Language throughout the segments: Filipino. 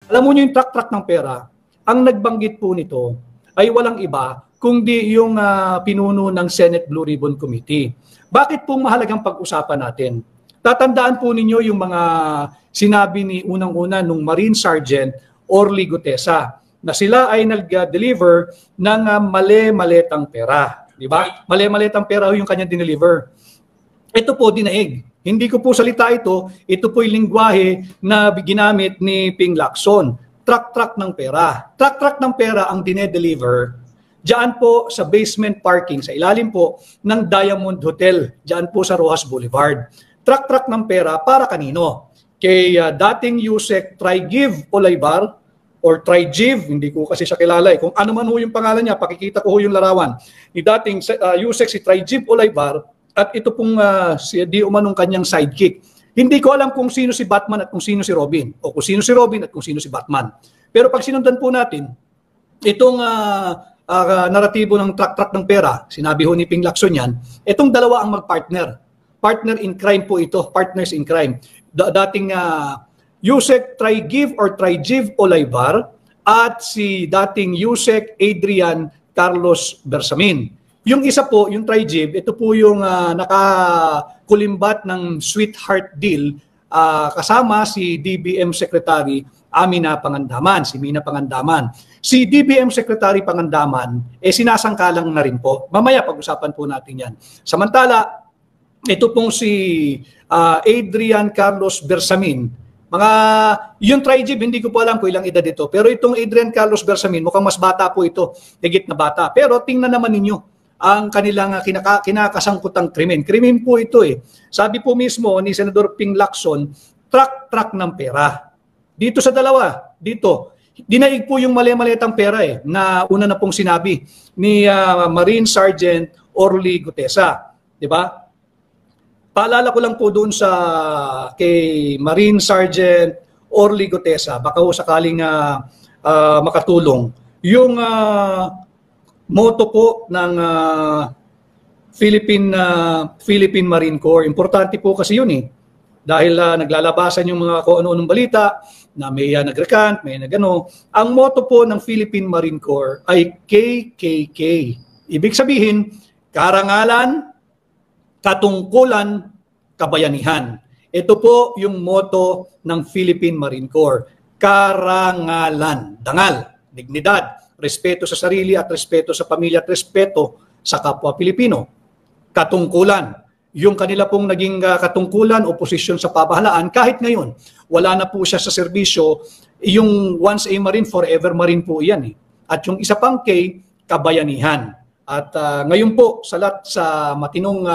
Alam mo yung truck ng pera, ang nagbanggit po nito ay walang iba kundi yung pinuno ng Senate Blue Ribbon Committee. Bakit po mahalagang pag-usapan natin? Tatandaan po ninyo yung mga sinabi ni unang-una nung Marine Sergeant Orly Gutesa na sila ay nag-deliver ng mali-maletang pera. Di ba? Mali-maletang pera yung kanya dineliver. Ito po dinaig. Hindi ko po salita ito po yung lingwahe na ginamit ni Ping Lacson. Truck ng pera. Truck ng pera ang dinedeliver diyan po sa basement parking, sa ilalim po ng Diamond Hotel, diyan po sa Rojas Boulevard. Truck ng pera para kanino? Kay dating Yusek Trigiv Olaybar or Trigiv, hindi ko kasi siya kilala eh. Kung ano man ho yung pangalan niya, pakikita ko ho yung larawan. Ni dating Yusek si Trigiv Olaybar at ito pong si di umanong kanyang sidekick. Hindi ko alam kung sino si Batman at kung sino si Robin o kung sino si Robin at kung sino si Batman. Pero pag sinundan po natin itong naratibo ng truck ng pera, sinabi ho ni Ping Lacson yan, itong dalawa ang magpartner. Partner in crime po ito, partners in crime. Dating Yusek Trigiv or Trigiv Olaybar at si dating Yusek Adrian Carlos Bersamin. Yung isa po, yung Trigiv, ito po yung nakakulimbat ng sweetheart deal kasama si DBM Secretary Amina Pangandaman, si Mina Pangandaman. Si DBM Secretary Pangandaman, sinasangkalang na rin po. Mamaya pag-usapan po natin yan. Samantala, ito pong si Adrian Carlos Bersamin. Yung Trigiv, hindi ko po alam kung ilang edad ito. Pero itong Adrian Carlos Bersamin, mukhang mas bata po ito. Higit na bata. Pero tingnan naman ninyo ang kanilang kinakasangkutang krimen. Krimen po ito eh. Sabi po mismo ni Senador Ping Lacson, truck ng pera. Dito sa dalawa, dito, dinaig po yung mali-malitang pera eh, na una na pong sinabi ni Marine Sergeant Orly Gutesa. Di ba? Paalala ko lang po doon sa kay Marine Sergeant Orly Gutesa, baka ho sakaling makatulong. Yung motto po ng Philippine Marine Corps. Importante po kasi yun eh. Dahil naglalabasan yung mga kung ano-anong balita na may nag-recant, may nagano. Ang motto po ng Philippine Marine Corps ay KKK. Ibig sabihin, karangalan, katungkulan, kabayanihan. Ito po yung motto ng Philippine Marine Corps. Karangalan, dangal, dignidad, respeto sa sarili at respeto sa pamilya at respeto sa kapwa Pilipino. Katungkulan, yung kanila pong naging katungkulan o posisyon sa pamahalaan, kahit ngayon, wala na po siya sa serbisyo, yung once a Marine, forever Marine po yan eh. At yung isa pang K, kabayanihan. At ngayon po, sa matinong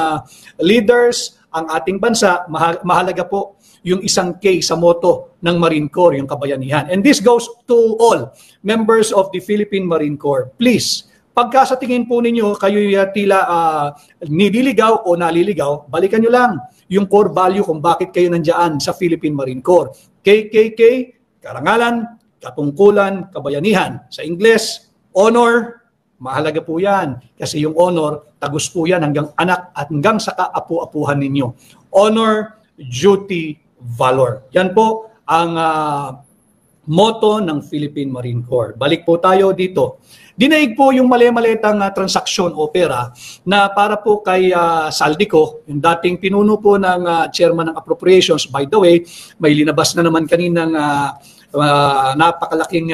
leaders, ang ating bansa, mahalaga po yung isang K sa motto ng Marine Corps, yung kabayanihan. And this goes to all members of the Philippine Marine Corps. Please, pagka sa tingin po ninyo, kayo tila nililigaw o naliligaw, balikan nyo lang yung core value kung bakit kayo nandiyan sa Philippine Marine Corps. KKK, karangalan, katungkulan, kabayanihan. Sa Ingles, honor, mahalaga po yan. Kasi yung honor, tagus po yan hanggang anak at hanggang sa kaapu-apuhan ninyo. Honor, duty, valor. Yan po ang motto ng Philippine Marine Corps. Balik po tayo dito. Dinaig po yung mali-malitang transaksyon o pera na para po kay Saldico, yung dating pinuno po ng chairman ng appropriations. By the way, may linabas na naman kaninang napakalaking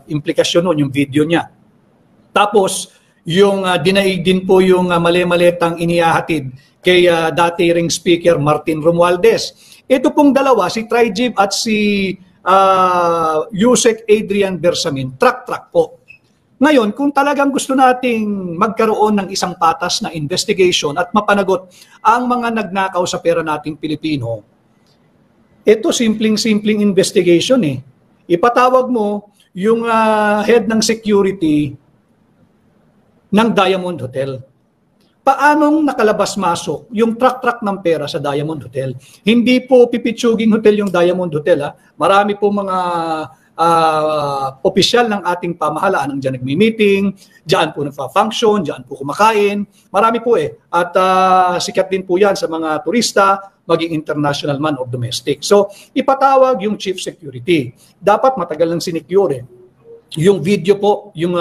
implikasyon nun, yung video niya. Tapos, yung dinaig din po yung mali-malitang inihahatid kay dating Speaker Martin Romualdez. Ito pong dalawa, si Trigiv at si Yusek Adrian Bersamin, truck po. Ngayon, kung talagang gusto nating magkaroon ng isang patas na investigation at mapanagot ang mga nagnakaw sa pera nating Pilipino, ito simpleng investigation eh. Ipatawag mo yung head ng security ng Diamond Hotel. Paanong nakalabas-masok yung truck ng pera sa Diamond Hotel? Hindi po pipitsuging hotel yung Diamond Hotel. Marami po mga opisyal ng ating pamahalaan ang dyan nagmi-meeting, dyan po nagfa-function, dyan po kumakain. Marami po At sikat din po yan sa mga turista, maging international man or domestic. So, ipatawag yung chief security. Dapat matagal nang sinecure yung video po, yung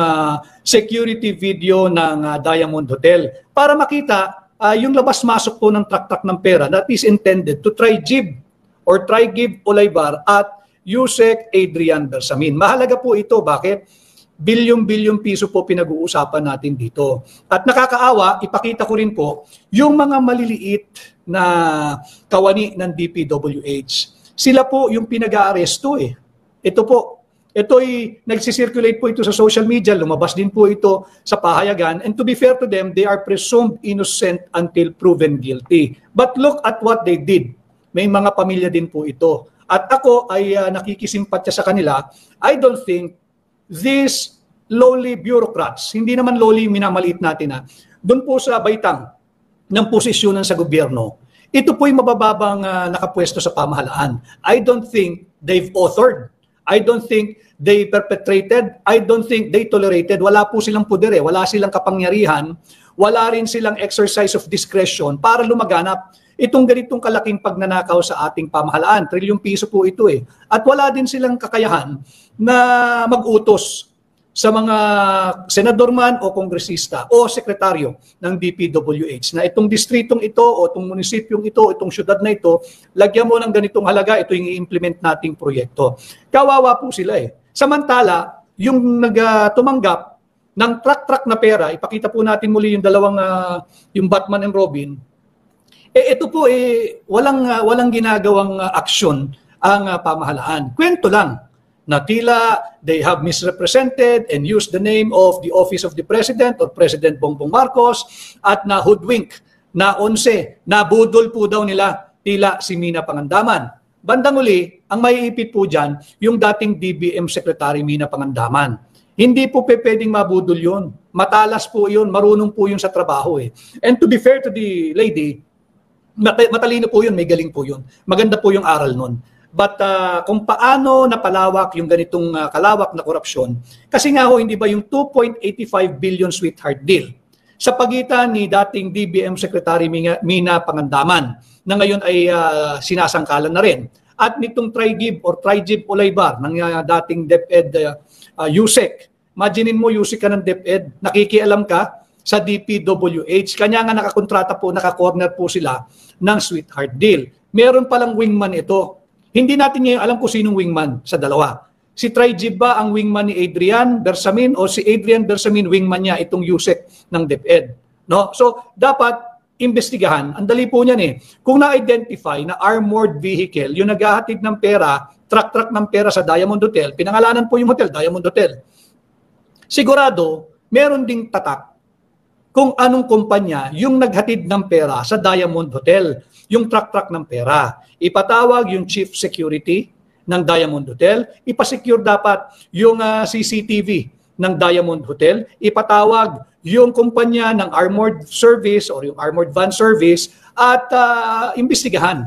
security video ng Diamond Hotel para makita yung labas-masok po ng truck ng pera that is intended to try give Olaybar at Yusek Adrian Bersamin. Mahalaga po ito. Bakit? Bilyong-bilyong piso po pinag-uusapan natin dito. At nakakaawa, ipakita ko rin po, yung mga maliliit na kawani ng DPWH, sila po yung pinag-aaresto Ito po, ito'y nagsisirculate po ito sa social media, lumabas din po ito sa pahayagan, and to be fair to them, they are presumed innocent until proven guilty. But look at what they did. May mga pamilya din po ito. At ako ay nakikisimpatya sa kanila. I don't think these lowly bureaucrats, hindi naman lowly minamaliit natin doon po sa baitang ng posisyonan sa gobyerno, ito po'y mabababang nakapwesto sa pamahalaan. I don't think they've authored. I don't think they perpetrated. I don't think they tolerated. Wala po silang poder wala silang kapangyarihan, wala rin silang exercise of discretion para lumaganap itong ganitong kalaking pagnanakaw sa ating pamahalaan. Trilyong piso po ito At wala din silang kakayahan na mag-utos sa mga senador man o kongresista o sekretaryo ng DPWH na itong distritong ito o itong munisipyong ito, itong syudad na ito, lagyan mo ng ganitong halaga, ito yung i-implement nating proyekto. Kawawa po sila Samantala, yung tumanggap ng truck na pera, ipakita po natin muli yung dalawang, yung Batman and Robin, ito po walang ginagawang aksyon ang pamahalaan. Kwento lang na tila they have misrepresented and used the name of the office of the President or President Bongbong Marcos at na hoodwink, na 11, nabudol po daw nila tila si Mina Pangandaman. Bandang uli, ang maiipit po dyan, yung dating DBM Secretary Mina Pangandaman. Hindi po pwedeng mabudol yun. Matalas po yun, marunong po yun sa trabaho And to be fair to the lady, matalino po yun, may galing po yun. Maganda po yung aral nun. But kung paano napalawak yung ganitong kalawak na korupsyon, kasi nga hindi ba yung 2.85 billion sweetheart deal sa pagitan ni dating DBM Secretary Mina Pangandaman na ngayon ay sinasangkalan na rin, at nitong Try-Give Olaybar ng dating DepEd Yusek. Imaginin mo, Yusek ka ng DepEd, nakikialam ka sa DPWH. Kanya nga nakakontrata po, naka-corner po sila ng sweetheart deal. Meron palang wingman ito. Hindi natin ngayon alam kung sinong wingman sa dalawa. Si Try-Give ba ang wingman ni Adrian Bersamin o si Adrian Bersamin wingman niya itong Yusek ng DepEd? No? So, dapat imbestigahan. Ang dali po niyan Kung na-identify na armored vehicle, yung naghahatid ng pera, truck ng pera sa Diamond Hotel, pinangalanan po yung hotel, Diamond Hotel. Sigurado, meron ding tatak kung anong kumpanya yung naghatid ng pera sa Diamond Hotel, yung truck ng pera. Ipatawag yung chief security ng Diamond Hotel, ipasecure dapat yung CCTV ng Diamond Hotel, ipatawag yung kumpanya ng armored service or yung armored van service at imbestigahan.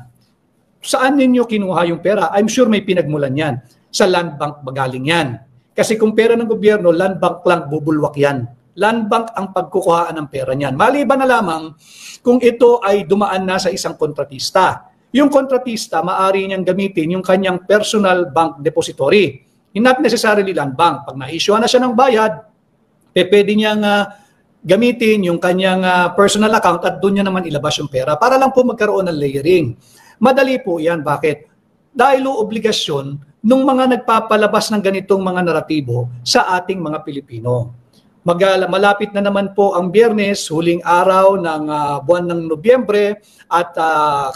Saan ninyo kinuha yung pera? I'm sure may pinagmulan yan. Sa land bank magaling yan. Kasi kung pera ng gobyerno, land bank lang bubulwak yan. Land bank ang pagkukuhaan ng pera niyan. Maliban na lamang kung ito ay dumaan na sa isang kontratista. Yung kontratista, maaari niyang gamitin yung kanyang personal bank depository. Not necessarily land bank. Pag na-issue na siya ng bayad, pwede niyang gamitin yung kanyang personal account at doon niya naman ilabas yung pera para lang po magkaroon ng layering. Madali po yan. Bakit? Dahil obligasyon ng mga nagpapalabas ng ganitong mga naratibo sa ating mga Pilipino. Malapit na naman po ang Biyernes, huling araw ng buwan ng Nobyembre at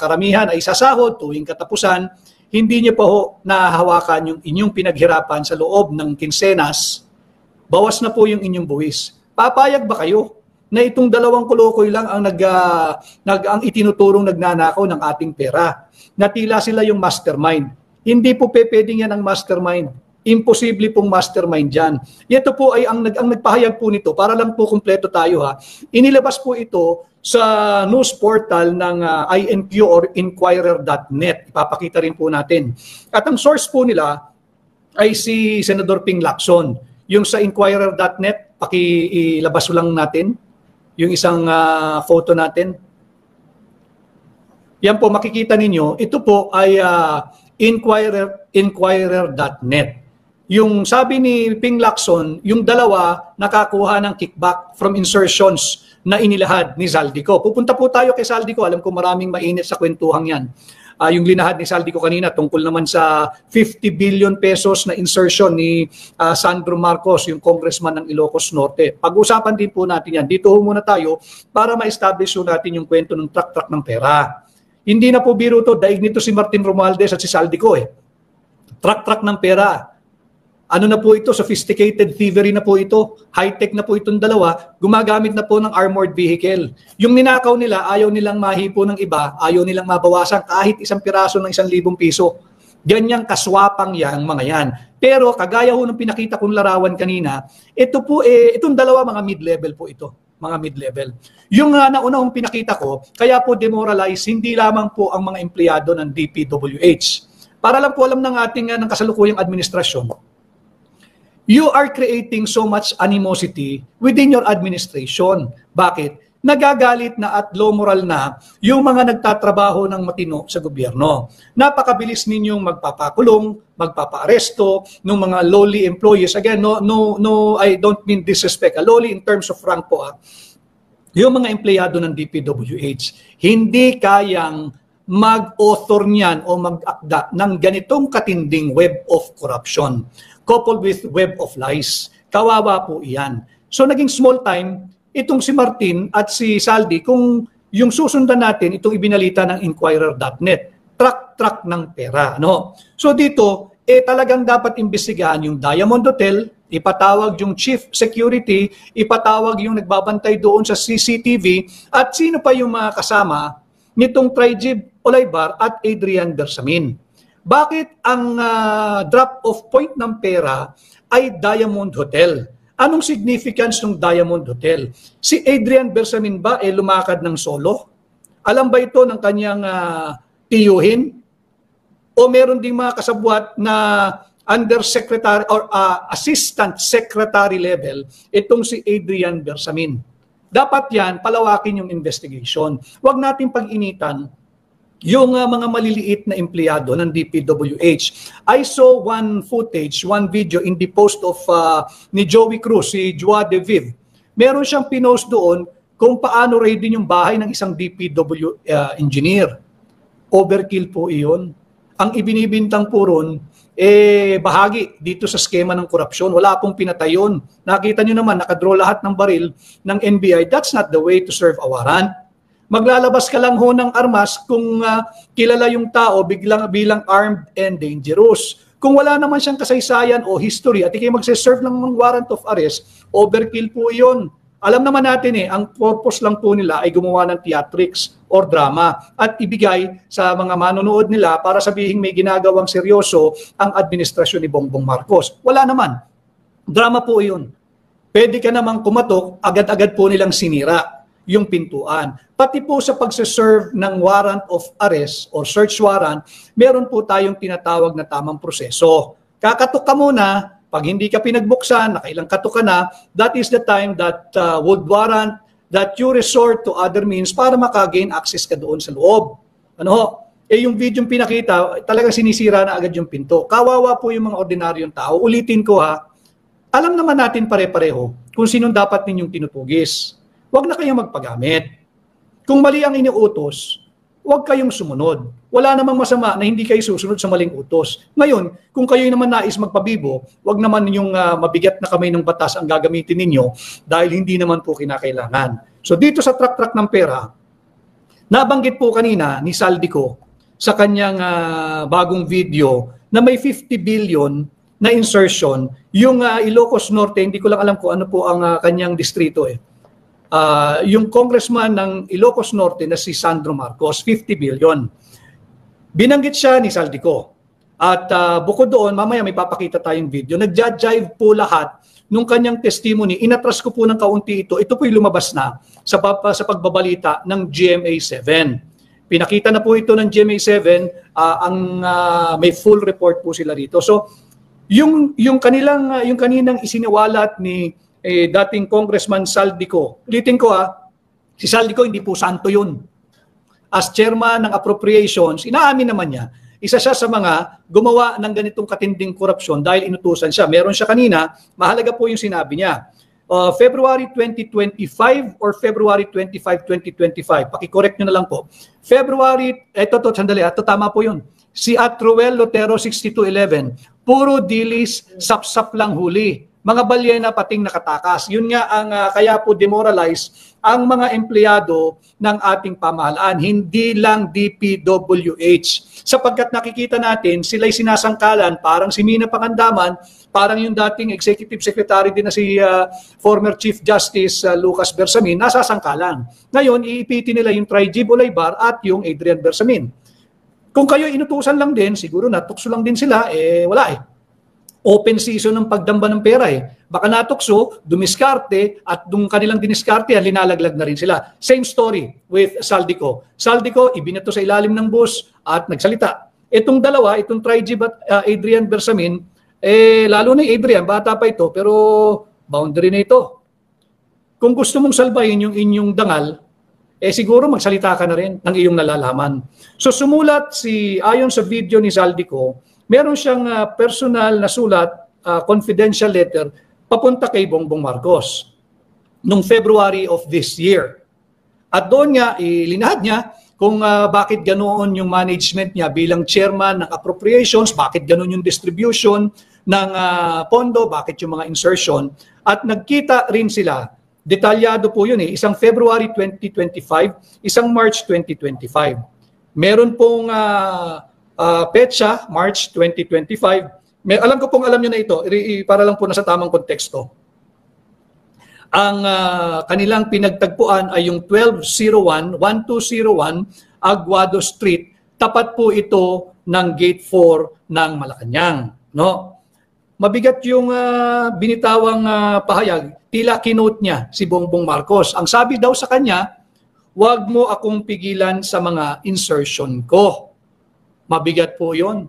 karamihan ay sasahod tuwing katapusan. Hindi niyo pa nahahawakan yung inyong pinaghirapan sa loob ng kinsenas, bawas na po yung inyong buwis. Papayag ba kayo na itong dalawang kulukoy lang ang ang itinuturong nagnanakaw ng ating pera? Na tila sila yung mastermind. Hindi po pwedeng yan ang mastermind. Imposible pong mastermind dyan. Ito po ay ang nagpahayag po nito, para lang po kumpleto tayo inilabas po ito sa news portal ng INQ or Inquirer.net. Ipapakita rin po natin. At ang source po nila ay si Senador Ping Lacson. Yung sa Inquirer.net, pakiilabas lang natin yung isang photo natin. Yan po, makikita ninyo, ito po ay Inquirer.net. Yung sabi ni Ping Lacson, yung dalawa nakakuha ng kickback from insertions na inilahad ni Zaldico. Pupunta po tayo kay Zaldico. Alam ko maraming mainit sa kwentuhang yan. Yung linahad ni Zaldico kanina tungkol naman sa 50 billion pesos na insertion ni Sandro Marcos, yung congressman ng Ilocos Norte. Pag-usapan din po natin yan. Dito muna tayo para ma-establish natin yung kwento ng truck ng pera. Hindi na po biro to, daig nito si Martin Romualdez at si Zaldico eh. Truck ng pera. Ano na po ito? Sophisticated thievery na po ito. High-tech na po itong dalawa. Gumagamit na po ng armored vehicle. Yung ninakaw nila, ayaw nilang mahipo ng iba, ayaw nilang mabawasan kahit isang piraso ng 1,000 piso. Ganyang kaswapang yang mga yan. Pero kagaya ho ng pinakita kong larawan kanina, ito po itong dalawa mga mid-level po ito. Mga mid-level. Yung naunahong pinakita ko, kaya po demoralize hindi lamang po ang mga empleyado ng DPWH. Para lang po alam ng ating ng kasalukuyang administrasyon, you are creating so much animosity within your administration. Bakit? Nagagalit na at low moral na yung mga nagtatrabaho ng matino sa gobyerno. Napakabilis ninyong magpapakulong, magpapaaresto ng mga lowly employees. Again, no, I don't mean disrespect. Lowly in terms of rank po. Yung mga empleyado ng DPWH, hindi kayang mag-author niyan o mag-akda ng ganitong katinding web of corruption coupled with web of lies. Kawawa po iyan. So naging small time, itong si Martin at si Saldi, kung yung susundan natin, itong ibinalita ng Inquirer.net, truck ng pera. No? So dito, talagang dapat imbestigahan yung Diamond Hotel, ipatawag yung chief security, ipatawag yung nagbabantay doon sa CCTV, at sino pa yung mga kasama nitong Trajib Olaybar at Adrian Bersamin. Bakit ang drop-off point ng pera ay Diamond Hotel? Anong significance ng Diamond Hotel? Si Adrian Bersamin ba lumakad ng solo? Alam ba ito ng kanyang tiyuhin? O meron ding mga kasabwat na undersecretary or assistant secretary level itong si Adrian Bersamin? Dapat yan, palawakin yung investigation. Huwag natin pag-initan yung mga maliliit na empleyado ng DPWH. I saw one footage, one video in the post of ni Joey Cruz, si Joa De Viv. Meron siyang pinost doon kung paano ready yung bahay ng isang DPW engineer. Overkill po iyon. Ang ibinibintang po ron, bahagi dito sa skema ng korupsyon. Wala pong pinatayon. Nakita nyo naman, nakadraw lahat ng baril ng NBI. That's not the way to serve a warrant. Maglalabas ka lang ho ng armas kung kilala yung tao bilang armed and dangerous. Kung wala naman siyang kasaysayan o history at ikay magse-serve ng warrant of arrest, overkill po iyon. Alam naman natin ang purpose lang po nila ay gumawa ng theatrics or drama at ibigay sa mga manonood nila para sabihin may ginagawang seryoso ang administrasyon ni Bongbong Marcos. Wala naman. Drama po iyon. Pwede ka namang kumatok, agad-agad po nilang sinira yung pintuan. Pati po sa pagse-serve ng warrant of arrest or search warrant, meron po tayong tinatawag na tamang proseso. Kakatok ka muna, pag hindi ka pinagbuksan, nakailang katok ka na, that is the time that would warrant that you resort to other means para makagain access ka doon sa loob. Yung video yung pinakita, talagang sinisira na agad yung pinto. Kawawa po yung mga ordinaryong tao. Ulitin ko alam naman natin pare-pareho kung sinong dapat ninyong tinutugis. Huwag na kayong magpagamit. Kung mali ang iniutos, huwag kayong sumunod. Wala namang masama na hindi kayo susunod sa maling utos. Ngayon, kung kayo naman nais magpabibo, huwag naman yung mabigat na kamay ng batas ang gagamitin ninyo dahil hindi naman po kinakailangan. So dito sa truck ng pera, nabanggit po kanina ni Zaldico sa kanyang bagong video na may 50 billion na insertion. Yung Ilocos Norte, hindi ko lang alam kung ano po ang kanyang distrito yung congressman ng Ilocos Norte na si Sandro Marcos, 50 billion. Binanggit siya ni Zaldico. At bukod doon, mamaya may papakita tayong video, nagja-jive po lahat nung kanyang testimony. Inatras ko po ng kaunti ito. Ito po'y lumabas na sa pagbabalita ng GMA7. Pinakita na po ito ng GMA7, may full report po sila rito. So, yung kaninang isiniwalat ni dating Congressman Saldico. Ulitin ko si Saldico hindi po santo yun. As chairman ng appropriations, inaamin naman niya, isa siya sa mga gumawa ng ganitong katinding korupsyon dahil inutusan siya. Meron siya kanina, mahalaga po yung sinabi niya. February 2025 or February 25, 2025. Paki-correct nyo na lang po. February, sandali, tama po yun. Si Atruel Lotero 6211, puro dilis, sap-sap lang huli. Mga balyena pating nakatakas. Yun nga ang kaya po demoralize ang mga empleyado ng ating pamahalaan, hindi lang DPWH. Sapagkat nakikita natin, sila'y sinasangkalan, parang si Mina Pangandaman, parang yung dating executive secretary din na si former Chief Justice Lucas Bersamin, nasasangkalan. Ngayon, iipitin nila yung Trigib Olaybar at yung Adrian Bersamin. Kung kayo inutusan lang din, siguro natukso lang din sila, wala Open season ng pagdamba ng pera Baka natukso, dumiskarte, at dung kanilang diniskarte, linalaglag na rin sila. Same story with Saldico. Saldico, ibinato sa ilalim ng bus at nagsalita. Itong dalawa, itong Trigib at Adrian Bersamin, lalo na Adrian, bata pa ito, pero boundary na ito. Kung gusto mong salbahin yung inyong dangal, siguro magsalita ka na rin ng iyong nalalaman. So sumulat ayon sa video ni Saldico, meron siyang personal na sulat, confidential letter, papunta kay Bongbong Marcos noong February of this year. At doon niya, ilinahad niya kung bakit ganoon yung management niya bilang chairman ng appropriations, bakit ganoon yung distribution ng pondo, bakit yung mga insertion. At nagkita rin sila, detalyado po yun isang February 2025, isang March 2025. Meron pong petsa, March 2025. Alam ko pong alam nyo na ito, para lang po nasa tamang konteksto. Ang kanilang pinagtagpuan ay yung 1201 Aguado Street. Tapat po ito ng Gate 4 ng Malacanang. No? Mabigat yung binitawang pahayag. Tila kinote niya si Bongbong Marcos. Ang sabi daw sa kanya, "Huwag mo akong pigilan sa mga insertion ko." Mabigat po yun.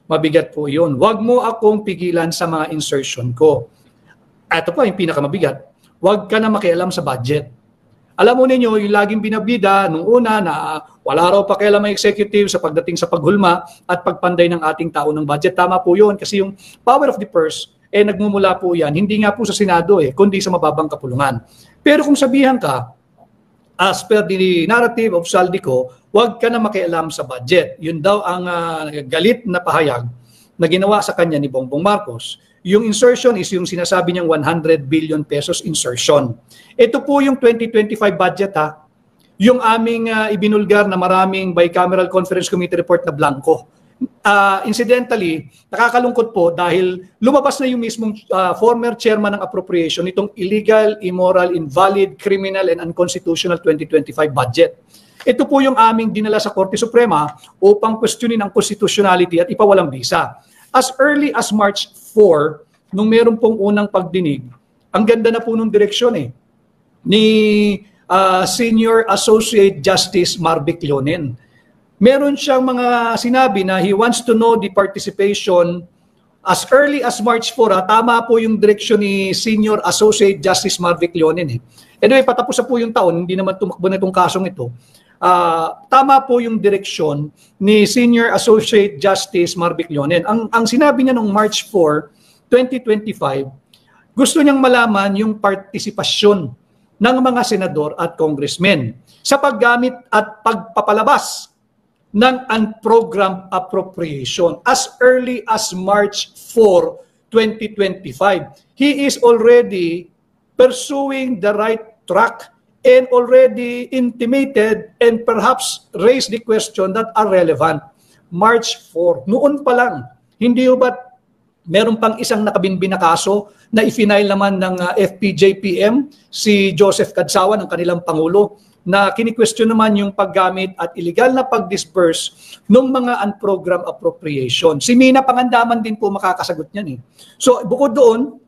Mabigat po yun. Huwag mo akong pigilan sa mga insertion ko. Ito po yung pinakamabigat. Huwag ka na makialam sa budget. Alam mo ninyo, yung laging binabida nung una na wala raw pakialam ang executive sa pagdating sa paghulma at pagpanday ng ating tao ng budget. Tama po yun kasi yung power of the purse, nagmumula po yan. Hindi nga po sa Senado kundi sa mababang kapulungan. Pero kung sabihan ka, as per the narrative of Saldico, huwag ka na makialam sa budget. Yun daw ang galit na pahayag na ginawa sa kanya ni Bongbong Marcos. Yung insertion is yung sinasabi niyang 100 billion pesos insertion. Ito po yung 2025 budget yung aming ibinulgar na maraming bicameral conference committee report na blanco. Incidentally, nakakalungkot po dahil lumabas na yung mismong former chairman ng appropriation nitong illegal, immoral, invalid, criminal, and unconstitutional 2025 budget. Ito po yung aming dinala sa Korte Suprema upang questionin ang constitutionality at ipawalang bisa. As early as March 4, nung meron pong unang pagdinig, ang ganda na po nung direksyon ni Senior Associate Justice Marvic Leonen. Meron siyang mga sinabi na he wants to know the participation as early as March 4. Tama po yung direksyon ni Senior Associate Justice Marvic Leonen. Anyway, patapos na po yung taon, hindi naman tumakbo na itong kasong ito. Tama po yung direksyon ni Senior Associate Justice Marvic Leonen. Ang sinabi niya noong March 4, 2025, gusto niyang malaman yung partisipasyon ng mga senador at congressmen sa paggamit at pagpapalabas ng unprogrammed appropriation as early as March 4, 2025. He is already pursuing the right track and already intimated and perhaps raised the question that are relevant. March 4, noon pa lang, hindi ba meron pang isang nakabinbin na kaso na ifinail naman ng FPJPM, si Joseph Cadsawa, ng kanilang Pangulo, na kini-question naman yung paggamit at illegal na pag-disperse ng mga unprogrammed appropriation. Si Mina Pangandaman din po makakasagot niyan So bukod doon,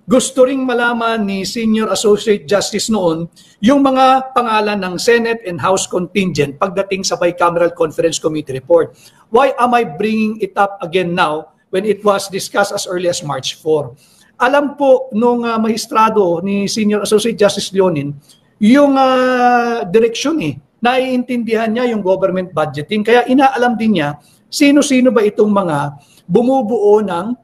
gusto ring malaman ni Senior Associate Justice noon yung mga pangalan ng Senate and House contingent pagdating sa Bicameral Conference Committee report. Why am I bringing it up again now? when it was discussed as early as March 4. Alam po nung maestrado ni Senior Associate Justice Leonin yung direksyon naiintindihan niya yung government budgeting, kaya inaalam din niya sino-sino ba itong mga bumubuo ng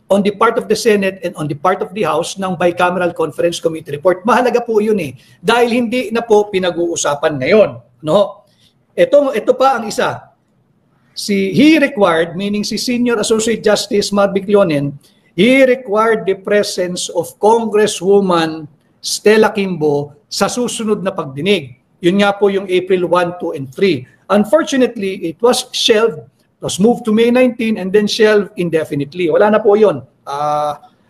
on the part of the Senate and on the part of the House ng Bicameral Conference Committee report. Mahalaga po yun dahil hindi na po pinag-uusapan ngayon. No? Ito pa ang isa. He required, meaning si Senior Associate Justice Marvic Leonin, he required the presence of Congresswoman Stella Kimbo sa susunod na pagdinig. Yun nga po yung April 1, 2, and 3. Unfortunately, it was shelved, was moved to May 19 and then shelved indefinitely. Wala na po yun.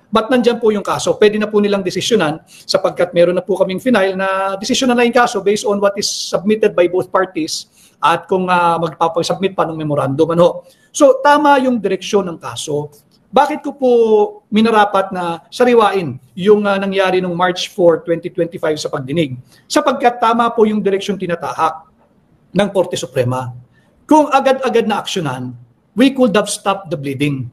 But nandyan po yung kaso. Pwede na po nilang desisyonan sapagkat meron na po kaming final na desisyonan na yung kaso based on what is submitted by both parties at kung magpapasubmit pa ng memorandum. So tama yung direksyon ng kaso. Bakit ko po minarapat na sariwain yung nangyari noong March 4, 2025 sa pagdinig? Sapagkat tama po yung direksyon tinatahak ng Korte Suprema. Kung agad-agad na aksyonan, we could have stopped the bleeding.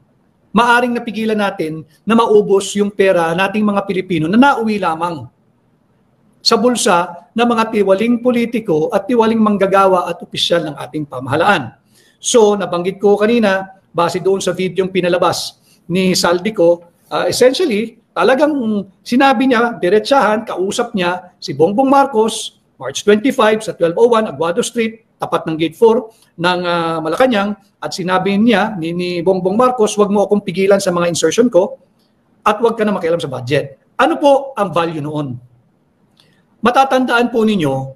Maaring napigilan natin na maubos yung pera nating mga Pilipino na nauwi lamang sa bulsa ng mga tiwaling politiko at tiwaling manggagawa at opisyal ng ating pamahalaan. So, nabanggit ko kanina, base doon sa video yung pinalabas ni Saldico, essentially, talagang sinabi niya, diretsahan, kausap niya si Bongbong Marcos, March 25 sa 1201 Aguado Street, tapat ng Gate 4 ng Malacanang, at sinabi niya ni Bongbong Marcos, wag mo akong pigilan sa mga insertion ko at wag ka na makialam sa budget. Ano po ang value noon? Matatandaan po ninyo,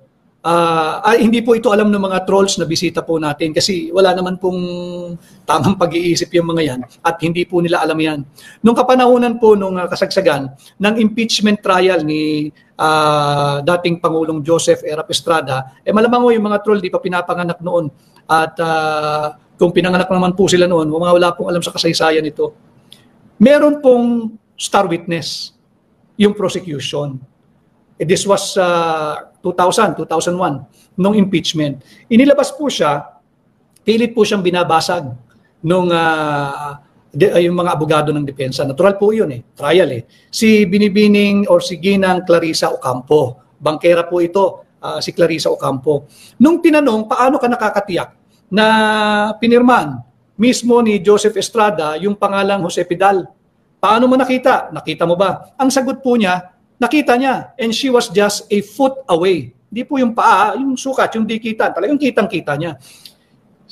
hindi po ito alam ng mga trolls na bisita po natin kasi wala naman pong tamang pag-iisip yung mga yan at hindi po nila alam yan. Nung kapanahunan po nung kasagsagan ng impeachment trial ni dating Pangulong Joseph Erap Estrada, malamang yung mga troll di pa pinapanganak noon at kung pinanganak naman po sila noon, wala pong alam sa kasaysayan ito. Meron pong star witness yung prosecution. This was 2001, nung impeachment. Inilabas po siya, pilit po siyang binabasag nung yung mga abogado ng depensa. Natural po yun trial Si Binibining or si Ginang Clarissa Ocampo. Bangkera po ito, si Clarissa Ocampo. Nung tinanong, paano ka nakakatiyak na pinirman mismo ni Joseph Estrada yung pangalang Jose Pidal? Paano mo nakita? Nakita mo ba? Ang sagot po niya, nakita niya, and she was just a foot away. Hindi po yung paa, yung sukat, yung dikitan, talagang kitang-kita niya.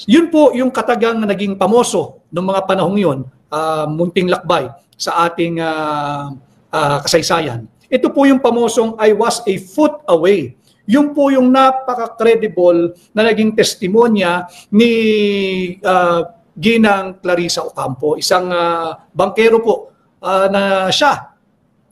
Yun po yung katagang naging pamoso ng mga panahong yun, munting lakbay sa ating kasaysayan. Ito po yung pamosong I was a foot away. Yung po yung napaka-credible na naging testimonya ni Ginang Clarissa Ocampo, isang bankero po na siya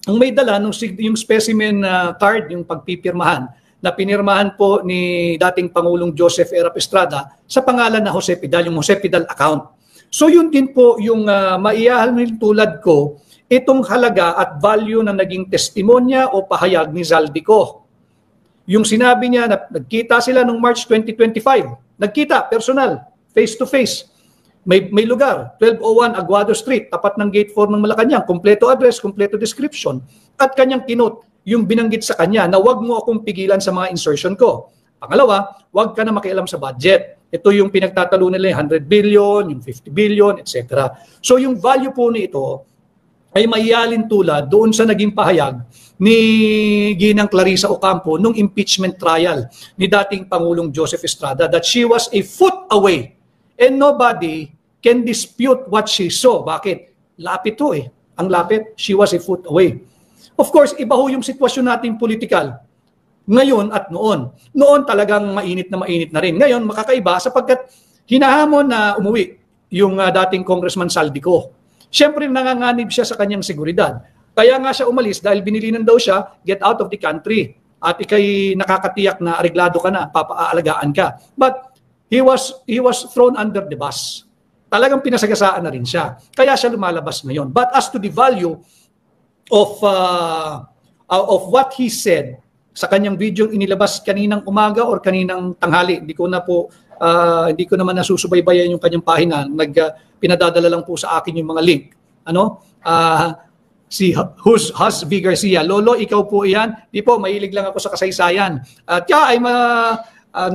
ang may dala yung specimen card, yung pagpipirmahan, na pinirmahan po ni dating Pangulong Joseph Erap Estrada sa pangalan na Jose Pidal, yung Jose Pidal account. So yun din po yung maiahalin tulad ko, itong halaga at value na naging testimonya o pahayag ni Zaldico. Yung sinabi niya na nagkita sila noong March 2025, nagkita, personal, face-to-face. May lugar, 1201 Aguado Street, tapat ng Gate 4 ng Malacanang, kompleto address, kompleto description. At kanyang kinot yung binanggit sa kanya na wag mo akong pigilan sa mga insertion ko. Pangalawa, wag ka na makialam sa budget. Ito yung pinagtatalo nila, yung 100 billion, yung 50 billion, etc. So yung value po nito ay maialin tulad doon sa naging pahayag ni Ginang Clarissa Ocampo nung impeachment trial ni dating Pangulong Joseph Estrada that she was a foot away and nobody can dispute what she saw. Bakit? Lapit to Ang lapit, she was a foot away. Of course, iba ho yung sitwasyon nating politikal. Ngayon at noon. Noon talagang mainit na rin. Ngayon, makakaiba sapagkat hinahamon na umuwi yung dating Congressman Saldico. Siyempre, nanganganib siya sa kanyang seguridad. Kaya nga siya umalis dahil binilinan daw siya, get out of the country. At ikay nakakatiyak na areglado ka na, papaalagaan ka. But he was thrown under the bus. Talagang pinasagasaan na rin siya. Kaya siya lumalabas ngayon. But as to the value of what he said sa kanyang video inilabas kaninang umaga or kaninang tanghali, hindi ko na po Hindi ko naman nasusubaybayan yung kanyang pahina. Pinadadala lang po sa akin yung mga link. Ano? Si Hus V. Garcia, Lolo, ikaw po iyan? Di po, mahilig lang ako sa kasaysayan. At I'm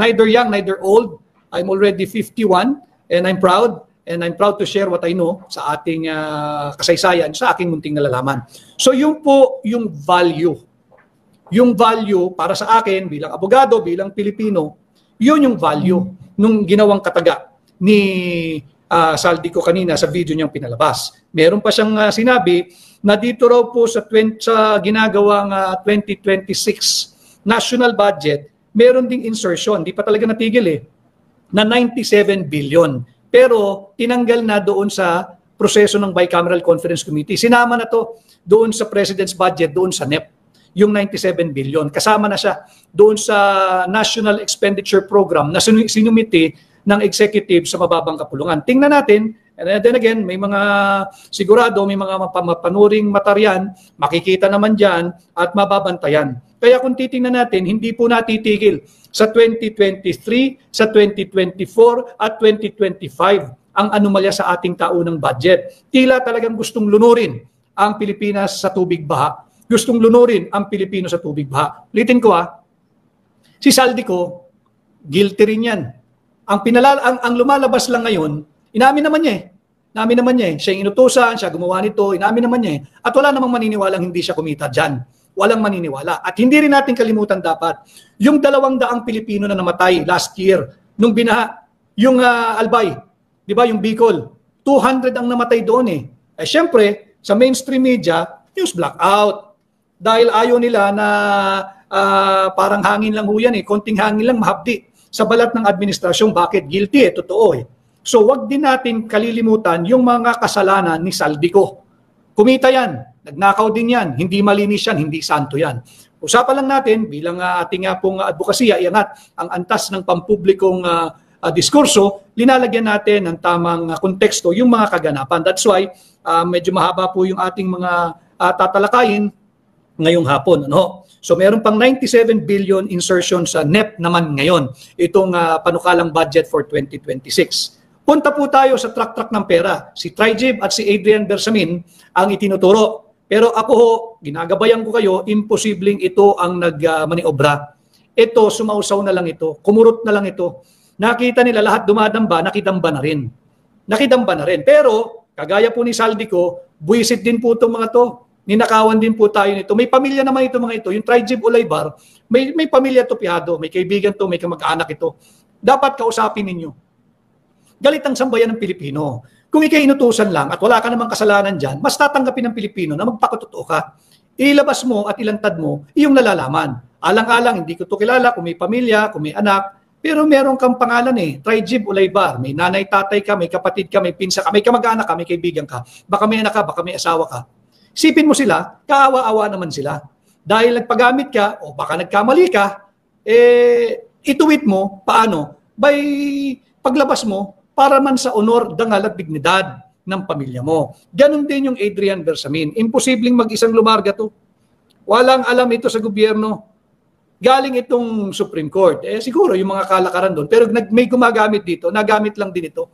neither young, neither old. I'm already 51 and I'm proud. And I'm proud to share what I know sa ating kasaysayan, sa aking munting nalalaman. So yun po yung value. Yung value para sa akin bilang abogado, bilang Pilipino, yun yung value nung ginawang kataga ni Saldico kanina sa video niyang pinalabas. Meron pa siyang sinabi na dito raw po sa ginagawang 2026 national budget, meron ding insertion, di pa talaga natigil na 97 billion. Pero tinanggal na doon sa proseso ng Bicameral Conference Committee. Sinama na to doon sa President's budget, doon sa NEP, yung 97 billion. Kasama na siya doon sa National Expenditure Program na sinumiti ng executive sa mababang kapulungan. Tingnan natin, and then again, may mga sigurado, may mga mapanuring matarian, makikita naman dyan at mababantayan. Kaya kung titingnan natin, hindi po natitigil sa 2023, sa 2024 at 2025 ang anomalya sa ating taunang budget. Tila talagang gustong lunurin ang Pilipinas sa tubig baha. Gustong lunurin ang Pilipino sa tubig baha. Ulitin ko si Saldico, guilty rin yan. Ang lumalabas lang ngayon, inamin naman niya Inamin naman niya Siya yung inutusan, siya gumawa nito, inamin naman niya At wala namang maniniwalang hindi siya kumita dyan. Walang maniniwala. At hindi rin natin kalimutan dapat, yung 200 Pilipino na namatay last year, nung binaha, yung Albay, di ba, yung Bicol, 200 ang namatay doon syempre, sa mainstream media, news blackout. Dahil ayaw nila na parang hangin lang yan konting hangin lang, mahapdi sa balat ng administrasyon. Bakit? Guilty totoo So wag din natin kalilimutan yung mga kasalanan ni Saldico. Kumita yan, nagnakaw din yan, hindi malinis yan, hindi santo yan. Usapan lang natin bilang ating pong advokasya, iangat ang antas ng pampublikong diskurso, linalagyan natin ng tamang konteksto yung mga kaganapan. That's why medyo mahaba po yung ating mga tatalakayin ngayong hapon. So meron pang 97 billion insertion sa NEP naman ngayon, itong panukalang budget for 2026. Punta po tayo sa track ng pera. Si Trijib at si Adrian Bersamin ang itinuturo. Pero ako ginagabayan ko kayo, imposibleng ito ang nagmaniobra. Ito, sumausaw na lang ito. Kumurot na lang ito. Nakita nila lahat dumadamba, nakidamba na rin. Nakidamba na rin. Pero, kagaya po ni Saldico, buwisit din po itong mga to. Ninakawan din po tayo nito. May pamilya naman ito mga ito. Yung Trijib Olaybar, may pamilya to piyado, may kaibigan to, may kamag-anak ito. Dapat kausapin ninyo. Galit ang sambayan ng Pilipino. Kung ikay inutusan lang at wala ka namang kasalanan dyan, mas tatanggapin ng Pilipino na magpakatotoo ka. Ilabas mo at ilantad mo, iyong nalalaman. Alang-alang, hindi ko to kilala kung may pamilya, kung may anak, pero meron kang pangalan Trijib Olaybar. May nanay, tatay ka, may kapatid ka, may pinsa ka, may kamag-anak ka, may kaibigan ka. Baka may anak ka, baka may asawa ka. Isipin mo sila, kaawa-awa naman sila. Dahil nagpagamit ka, o baka nagkamali ka, ituwid mo, paano? By paglabas mo, para man sa honor, dangal at dignidad ng pamilya mo. Ganon din yung Adrian Bersamin. Imposibleng mag-isang lumarga to. Walang alam ito sa gobyerno. Galing itong Supreme Court. Siguro yung mga kalakaran doon. Pero may gumagamit dito, nagamit lang din ito.